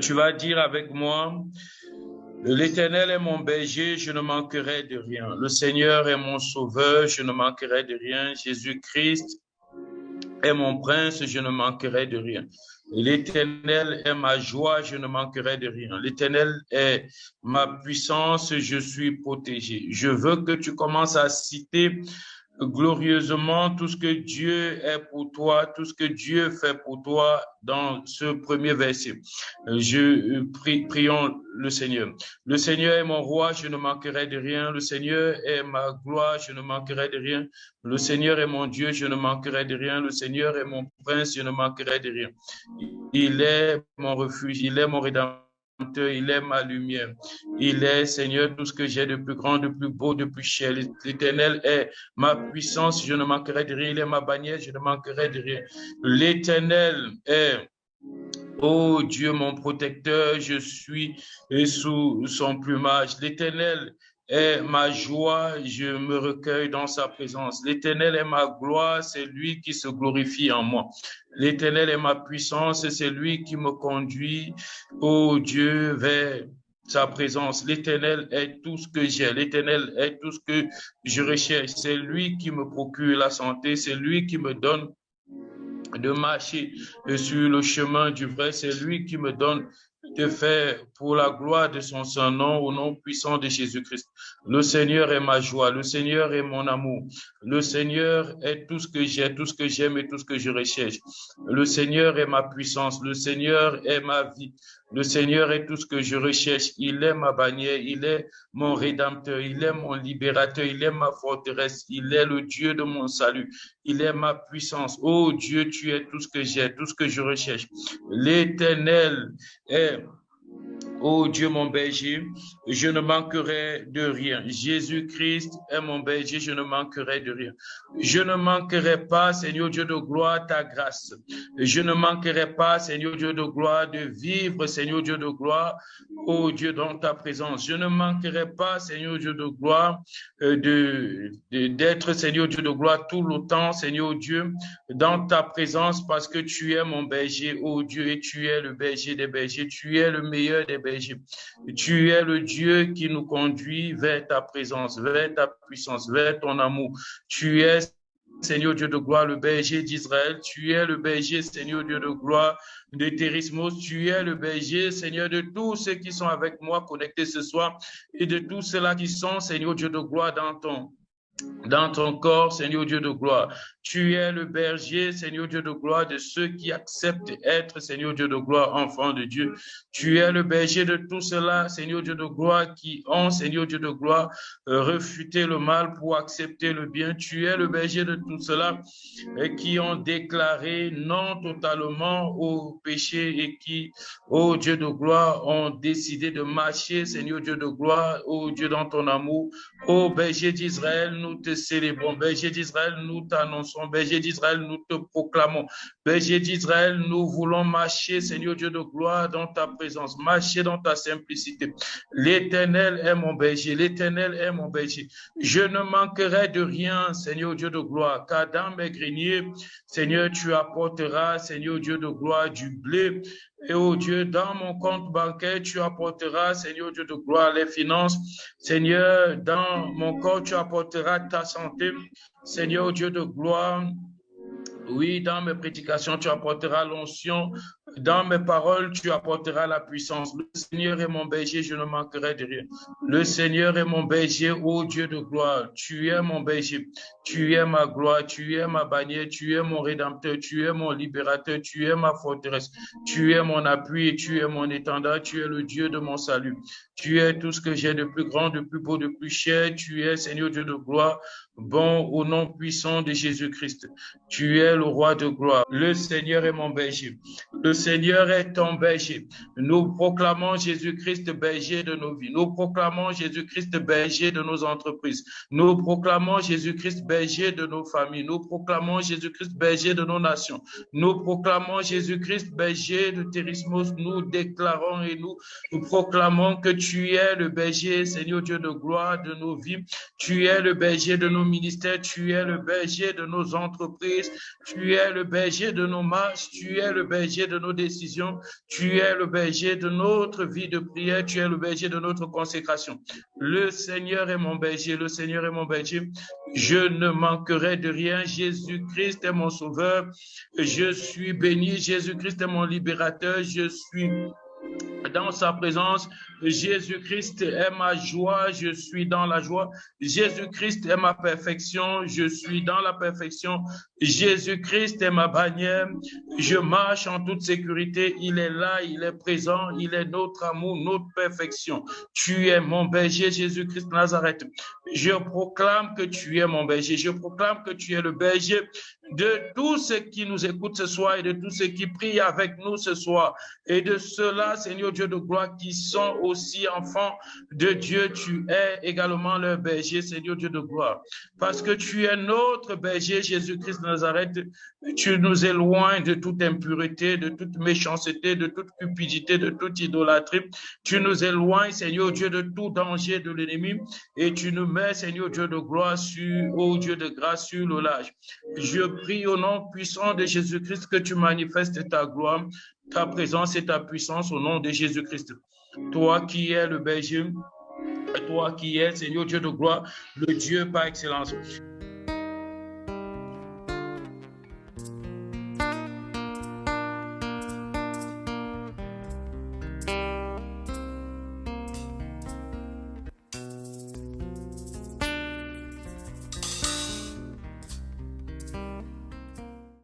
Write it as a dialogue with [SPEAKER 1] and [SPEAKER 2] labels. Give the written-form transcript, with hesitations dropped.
[SPEAKER 1] Tu vas dire avec moi, l'Éternel est mon berger, je ne manquerai de rien. Le Seigneur est mon sauveur, je ne manquerai de rien. Jésus-Christ est mon prince, je ne manquerai de rien. L'Éternel est ma joie, je ne manquerai de rien. L'Éternel est ma puissance, je suis protégé. Je veux que tu commences à citer glorieusement tout ce que Dieu est pour toi, tout ce que Dieu fait pour toi dans ce premier verset. Prions le Seigneur. Le Seigneur est mon roi, je ne manquerai de rien. Le Seigneur est ma gloire, je ne manquerai de rien. Le Seigneur est mon Dieu, je ne manquerai de rien. Le Seigneur est mon prince, je ne manquerai de rien. Il est mon refuge, il est mon rédempteur. Il est ma lumière. Il est, Seigneur, tout ce que j'ai de plus grand, de plus beau, de plus cher. L'Éternel est ma puissance, je ne manquerai de rien. Il est ma bannière, je ne manquerai de rien. L'Éternel est, oh Dieu, mon protecteur, je suis sous son plumage. L'Éternel est ma joie, je me recueille dans sa présence. L'Éternel est ma gloire, c'est lui qui se glorifie en moi. L'Éternel est ma puissance, c'est lui qui me conduit, oh Dieu, vers sa présence. L'Éternel est tout ce que j'ai. L'Éternel est tout ce que je recherche. C'est lui qui me procure la santé. C'est lui qui me donne de marcher sur le chemin du vrai. C'est lui qui me donne de faire pour la gloire de son Saint-Nom, au nom puissant de Jésus-Christ. Le Seigneur est ma joie, le Seigneur est mon amour, le Seigneur est tout ce que j'ai, tout ce que j'aime et tout ce que je recherche. Le Seigneur est ma puissance, le Seigneur est ma vie, le Seigneur est tout ce que je recherche. Il est ma bannière, il est mon rédempteur, il est mon libérateur, il est ma forteresse, il est le Dieu de mon salut, il est ma puissance. Oh Dieu, tu es tout ce que j'ai, tout ce que je recherche. L'Éternel est, oh Dieu, mon berger, je ne manquerai de rien. Jésus-Christ est mon berger, je ne manquerai de rien. Je ne manquerai pas, Seigneur Dieu de gloire, ta grâce. Je ne manquerai pas, Seigneur Dieu de gloire, de vivre, Seigneur Dieu de gloire, oh Dieu, dans ta présence. Je ne manquerai pas, Seigneur Dieu de gloire, d'être, Seigneur Dieu de gloire, tout le temps, Seigneur Dieu, dans ta présence, parce que tu es mon berger, oh Dieu, et tu es le berger des bergers, tu es le meilleur des bergers. Tu es le Dieu qui nous conduit vers ta présence, vers ta puissance, vers ton amour. Tu es, Seigneur Dieu de gloire, le berger d'Israël. Tu es le berger, Seigneur Dieu de gloire, de Térismos. Tu es le berger, Seigneur, de tous ceux qui sont avec moi connectés ce soir et de tous ceux-là qui sont, Seigneur Dieu de gloire, dans ton corps, Seigneur Dieu de gloire. Tu es le berger, Seigneur Dieu de gloire, de ceux qui acceptent être, Seigneur Dieu de gloire, enfants de Dieu. Tu es le berger de tout cela, Seigneur Dieu de gloire, qui ont, Seigneur Dieu de gloire, refuté le mal pour accepter le bien. Tu es le berger de tout cela qui ont déclaré non totalement au péché et qui, ô Dieu de gloire, ont décidé de marcher, Seigneur Dieu de gloire, ô Dieu dans ton amour. Ô berger d'Israël, nous te célébrons. Berger d'Israël, nous t'annonçons. Berger d'Israël, nous te proclamons. Berger d'Israël, nous voulons marcher, Seigneur Dieu de gloire, dans ta présence, marcher dans ta simplicité. L'Éternel est mon berger, l'Éternel est mon berger. Je ne manquerai de rien, Seigneur Dieu de gloire, car dans mes greniers, Seigneur, tu apporteras, Seigneur Dieu de gloire, du blé. Et oh Dieu, dans mon compte bancaire, tu apporteras, Seigneur Dieu de gloire, les finances. Seigneur, dans mon corps, tu apporteras ta santé. Seigneur Dieu de gloire, oui, dans mes prédications, tu apporteras l'onction. Dans mes paroles, tu apporteras la puissance. Le Seigneur est mon berger, je ne manquerai de rien. Le Seigneur est mon berger, ô Dieu de gloire. Tu es mon berger. Tu es ma gloire, tu es ma bannière, tu es mon rédempteur, tu es mon libérateur, tu es ma forteresse. Tu es mon appui et tu es mon étendard. Tu es le Dieu de mon salut. Tu es tout ce que j'ai de plus grand, de plus beau, de plus cher. Tu es, Seigneur Dieu de gloire, bon au nom puissant de Jésus-Christ. Tu es le roi de gloire. Le Seigneur est mon berger. Le Seigneur est ton berger. Nous proclamons Jésus-Christ berger de nos vies. Nous proclamons Jésus-Christ berger de nos entreprises. Nous proclamons Jésus-Christ berger de nos familles. Nous proclamons Jésus-Christ berger de nos nations. Nous proclamons Jésus-Christ berger de Térismos. Nous déclarons et nous proclamons que tu es le berger, Seigneur Dieu de gloire, de nos vies. Tu es le berger de nos ministères. Tu es le berger de nos entreprises. Tu es le berger de nos marches. Tu es le berger berger de nos décisions, tu es le berger de notre vie de prière, tu es le berger de notre consécration. Le Seigneur est mon berger, le Seigneur est mon berger. Je ne manquerai de rien. Jésus-Christ est mon sauveur. Je suis béni. Jésus-Christ est mon libérateur. Je suis dans sa présence. Jésus-Christ est ma joie, je suis dans la joie. Jésus-Christ est ma perfection, je suis dans la perfection. Jésus-Christ est ma bannière, je marche en toute sécurité. Il est là, il est présent, il est notre amour, notre perfection. Tu es mon berger, Jésus-Christ de Nazareth. Je proclame que tu es mon berger, je proclame que tu es le berger de tous ceux qui nous écoutent ce soir et de tous ceux qui prient avec nous ce soir. Et de ceux-là, Seigneur Dieu de gloire, qui sont aussi enfants de Dieu, tu es également leur berger, Seigneur Dieu de gloire. Parce que tu es notre berger, Jésus-Christ de Nazareth, tu nous éloignes de toute impureté, de toute méchanceté, de toute cupidité, de toute idolâtrie. Tu nous éloignes, Seigneur Dieu, de tout danger de l'ennemi et tu nous mets, Seigneur Dieu de gloire, ô Dieu de grâce, sur le large. Je prie au nom puissant de Jésus-Christ que tu manifestes ta gloire, ta présence et ta puissance au nom de Jésus-Christ. Toi qui es le berger, toi qui es, Seigneur Dieu de gloire, le Dieu par excellence.